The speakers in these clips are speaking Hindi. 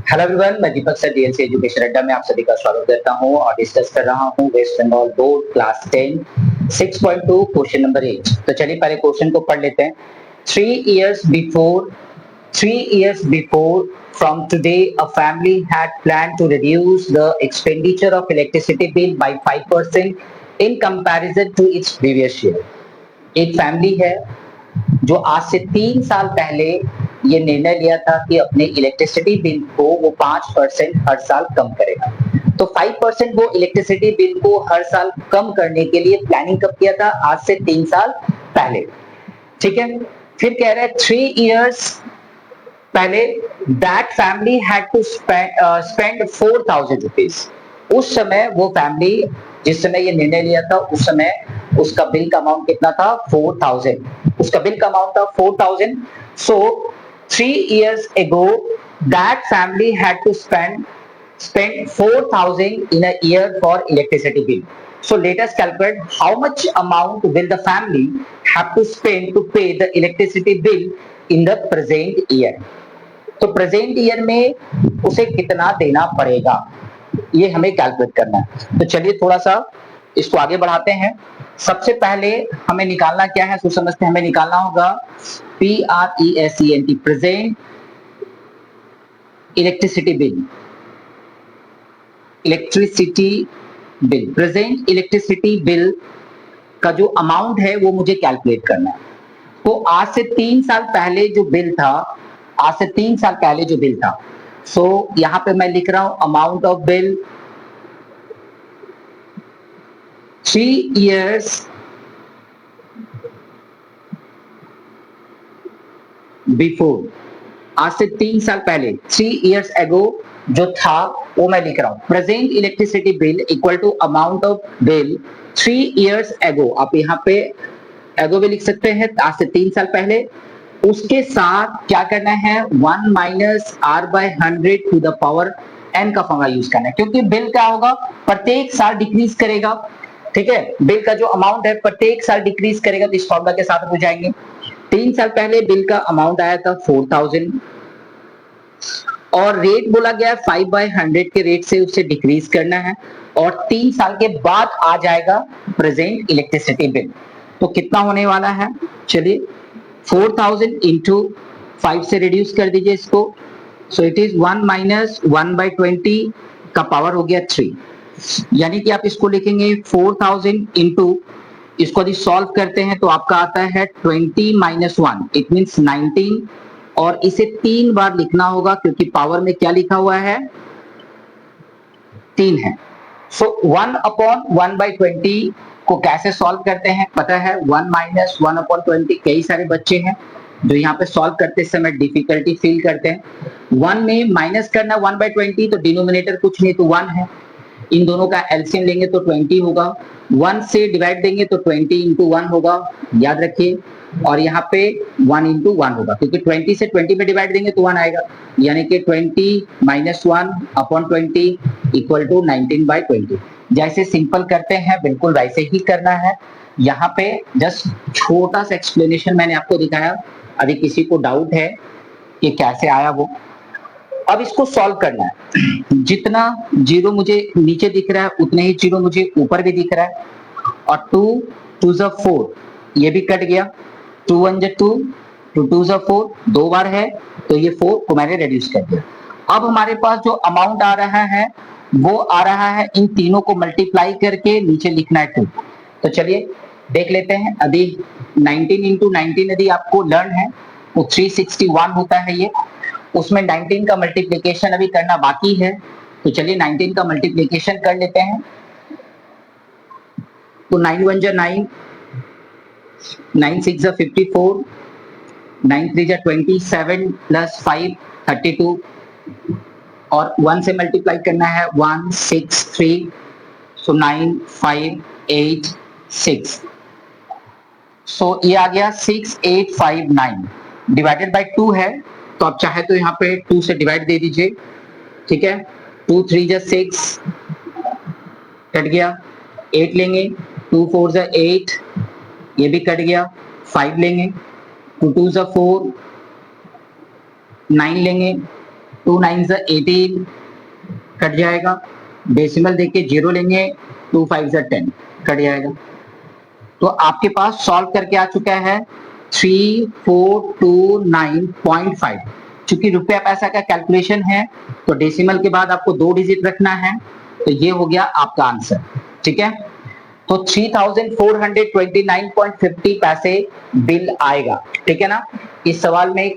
हेलो एवरीवन, मैं दीपक सर डीएलसी एजुकेशन अड्डा में आप सभी का स्वागत करता हूं और डिस्कस कर रहा हूं West Bengal board class 10 6.2 question number 8। तो चलिए पहले क्वेश्चन को पढ़ लेते हैं। 3 years before from today a family had planned to reduce the expenditure of electricity bill by 5% in comparison to its previous year। एक फैमिली है जो आज से 3 साल पहले ये निर्णय लिया था कि अपने इलेक्ट्रिसिटी बिल को वो 5% हर साल कम करेगा। तो 5% वो इलेक्ट्रिसिटी बिल को हर साल कम करने के लिए प्लानिंग कब किया था? आज से 3 साल पहले। ठीक है, फिर कह रहे हैं 3 years पहले that family had to spend 4,000 rupees. उस समय वो फैमिली जिस समय ये निर्णय लिया था उस समय उसका बिल का अमाउंट कितना था? 4,000। उसका बिल का अमाउंट था 4,000। सो 3 years ago that family had to spend 4,000 in a year for electricity bill. So let us calculate how much amount will the family have to spend to pay the electricity bill in the present year. तो प्रेजेंट ईयर में उसे कितना देना पड़ेगा ये हमें कैलकुलेट करना है। तो चलिए थोड़ा सा इसको आगे बढ़ाते हैं। सबसे पहले हमें निकालना क्या है? तो समझते हैं, हमें निकालना होगा PRESENT present electricity bill. Present electricity bill का जो अमाउंट है वो मुझे कैलकुलेट करना है। तो आज से 3 साल पहले जो बिल था, सो यहां पे मैं लिख रहा हूं amount of bill 3 years before. आज से 3 साल पहले 3 years ago जो था वो मैं लिख रहा हूं present electricity bill equal to amount of bill 3 years ago। आप यहाँ पे एगो भी लिख सकते हैं, आज से 3 साल पहले। उसके साथ क्या करना है? 1 minus R by 100 to the power n का फॉर्मूला यूज करना है, क्योंकि बिल क्या होगा? प्रत्येक साल डिक्रीज करेगा। ठीक है, बिल का जो अमाउंट है प्रत्येक साल डिक्रीज करेगा, तो इस फॉर्मूला के साथ हो जाएंगे। 3 साल पहले बिल का अमाउंट आया था 4,000 और रेट बोला गया 5/100 के रेट से उसे डिक्रीज करना है और 3 साल के बाद आ जाएगा प्रेजेंट इलेक्ट्रिसिटी बिल। तो कितना होने वाला है? चलिए 4,000 इंटू 5 से रिड्यूस कर दीजिए इसको। सो इट इज 1 माइनस 1/20 का पावर हो गया 3। यानी कि आप इसको लिखेंगे 4,000 इंटू, इसको यदि सॉल्व करते हैं तो आपका आता है 20 माइनस 1, इट मीन्स 19। और इसे 3 बार लिखना होगा क्योंकि पावर में क्या लिखा हुआ है? 3 है। सो 1/1/20 को कैसे सॉल्व करते हैं पता है? 1 माइनस 1/20। कई सारे बच्चे हैं जो यहाँ पे सॉल्व करते समय डिफिकल्टी फील करते हैं। 1 में माइनस करना 1/20 तो डिनोमिनेटर कुछ नहीं तो 1 है। इन दोनों का एलसीएम लेंगे तो 20 होगा। 1 से डिवाइड देंगे तो 20 इंटू 1 होगा, याद रखिए। और यहाँ पे 1 इंटू 1 होगा क्योंकि 20 से 20 में डिवाइड देंगे तो 1 आएगा। यानी कि 20 माइनस 1/20 इक्वल टू 19/20। जैसे सिंपल करते हैं बिल्कुल वैसे ही करना है। यहाँ पे जस्ट छोटा सा एक्सप्लेनेशन मैंने आपको दिखाया। अभी किसी को डाउट है कि कैसे आया वो, अब इसको सॉल्व करना है। जितना जीरो मुझे नीचे दिख रहा है उतने ही जीरो मुझे ऊपर भी दिख रहा है। और 2 2 4 ये भी कट गया। 2 1 2 2 2 4 दो बार है तो ये 4 को मैंने रिड्यूस कर दिया। अब हमारे पास जो अमाउंट आ रहा है वो आ रहा है इन तीनों को मल्टीप्लाई करके नीचे लिखना है 2। तो चलिए देख लेते हैं। अभी 19 इंटू 19 यदि आपको लर्न है वो 361 होता है ये। उसमें 19 का मल्टीप्लिकेशन अभी करना बाकी है, तो चलिए 19 का मल्टीप्लिकेशन कर लेते हैं। तो 9 1 जा 9, 9 6 जा 54, 9 3 जा 27 प्लस 5 32 और 1 से मल्टीप्लाई करना है 1 6 3, सो 9 5 8 6। सो ये आ गया 6859 डिवाइडेड बाय 2 है, तो आप चाहे तो यहाँ पे 2 से डिवाइड दे दीजिए। ठीक है, 2 3 जा 6 कट गया, 8 लेंगे, 2 4 जा 8 ये भी कट गया, 5 लेंगे, 2 2 जा 4, 9 लेंगे, 2 9 18 कट जाएगा, डेसिमल देके 0 लेंगे, 2 5 10 कट जाएगा। तो आपके पास सॉल्व करके आ चुका है 3429.5। चूंकि रुपया पैसा का कैलकुलेशन है तो डेसिमल के बाद आपको 2 डिजिट रखना है, तो ये हो गया आपका आंसर। ठीक है, तो 3429.50 पैसे बिल आएगा। ठीक है ना। इस सवाल में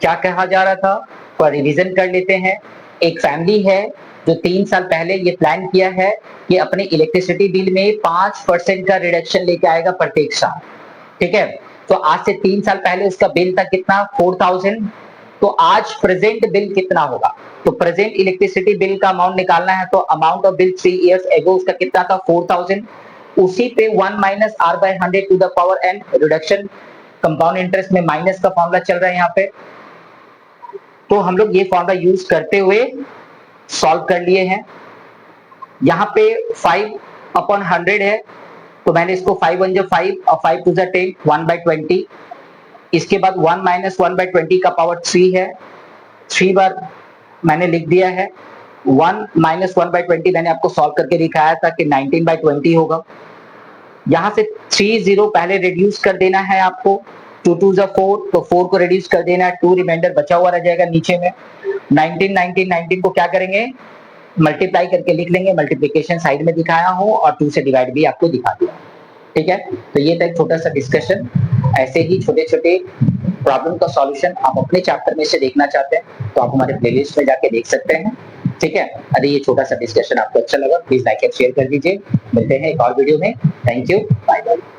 क्या कहा जा रहा था, तो रिवीजन कर लेते हैं। एक फैमिली है जो 3 साल पहले ये प्लान किया है कि अपने इलेक्ट्रिसिटी बिल में 5% का रिडक्शन लेके आएगा प्रत्येक साल। ठीक है, तो आज से 3 साल पहले उसका बिल था कितना, 4000। तो आज प्रेजेंट बिल कितना होगा, तो प्रेजेंट इलेक्ट्रिसिटी बिल का अमाउंट निकालना है, तो amount of bill 3 years ago उसका कितना था, 4000। उसी पे 1 minus R by 100 to the power N, reduction compound interest में माइनस का फॉर्मूला चल रहा है यहाँ पे। तो हम लोग ये फॉर्मूला यूज करते हुए सॉल्व कर लिए हैं। यहाँ पे 5/100 है, तो मैंने इसको 5 1 5 और 5 2 10, 1/20। इसके बाद 1 माइनस 1/20 का पावर 3 है, 3 बार मैंने लिख दिया है। 1 माइनस 1/20 मैंने आपको सॉल्व करके दिखाया था कि 19/20 होगा। यहाँ से 3 0 पहले रिड्यूस कर देना है आपको, 2 2 4, तो 4 को रिड्यूस कर देना है, 2 रिमाइंडर बचा हुआ रह जाएगा नीचे में। 19 को क्या करेंगे, मल्टीप्लाई करके लिख लेंगे, मल्टीप्लिकेशन साइड में दिखाया हूं और 2 से डिवाइड भी आपको दिखा दिया। ठीक है, तो ये था एक छोटा सा डिस्कशन। ऐसे ही छोटे छोटे प्रॉब्लम का सॉल्यूशन आप अपने चैप्टर में से देखना चाहते हैं तो आप हमारे प्लेलिस्ट में जाके देख सकते हैं। ठीक है, अरे ये छोटा सा डिस्कशन आपको अच्छा लगा, प्लीज लाइक एंड शेयर कर दीजिए। मिलते हैं एक और वीडियो में। Thank you, bye bye.